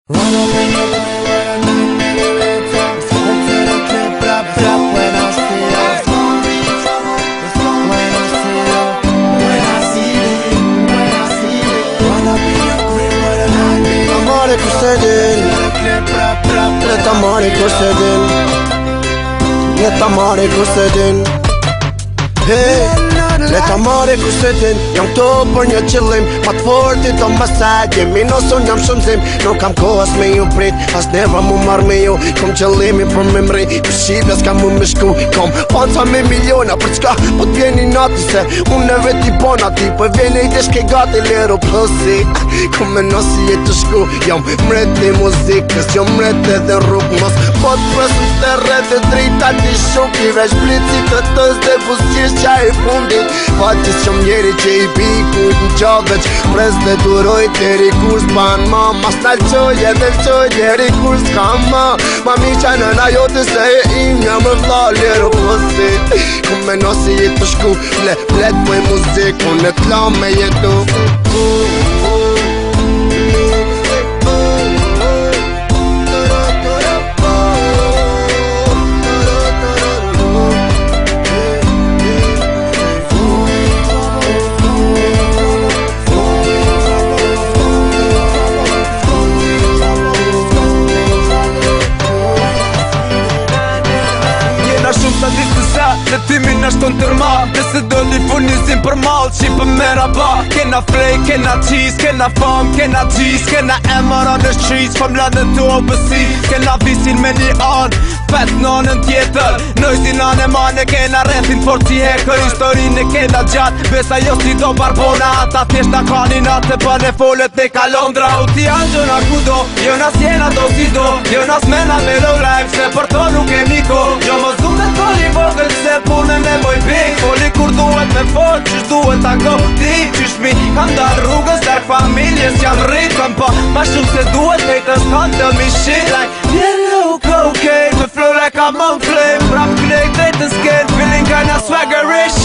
Run up in your way where I know you talk. Spit to the clip, rap, rap when I see you. When I see you. Run up in your crib where I know you talk. Amore kushtetën, let amore kushtetën, let amore kushtetën. Hey, let amore kushtetën, jam këto për një qëllim, ma të fortit o mbasaj, jemi nosun jam shumëzim, nuk kam kohës me ju prit, as neva mu marr me ju, kom qëllimi për me mri, për shqipja s'ka mu me shku, kom panca me miliona, për çka po t'vjeni nati se, unë e veti bona ti, po vjeni i të shke gati lero plësi, kom me nosi e të shku, jam mret e muzikës, jam mret edhe rrug, mos po t'presën të rrët e drita t'i shuk, i vesh blici të tës dhe buzqish qa i fundit, fatis qëm njeri që i pikut në qaveq, pres dhe duroj të rikus ban ma, ma s'nalqoj edhe lqoj njeri kur s'ka ma mi qajnë në jote se e im një më vla lero plësi, ku me nosi i të shku, blet për muzik, unë e t'la me jetu. Në timin ashton tërma, nëse do një furnizim për malë qipë me raba. Kena frej, kena qiz, kena fam, kena gjiz, kena emar on the streets, famlane të opësis. Kena visin me një anë, fet nënën tjetër, nojzin anë e mane, kena rethin for t'i hekër. Historinë e kena gjatë, besa jo si do barbona, ata thjesht na kanin atë për ne folet ne kalondra. U ti angjona kudo, jo nas jena do si do, jo nas mena me low life, se për to nuk e miko. Jo mos du me t'foli vogël, se punën e moj pik, foli kur duhet me fol, qysh duhet t'a go ti, qysh mi kam dar rrugës, dar familjes jam rrit, kam pa ma shumë se duhet, haters can't tell me shit like yellow cocaine, me flow like I'm on flame, rap connect, vetën skin, feeling kinda swaggerish,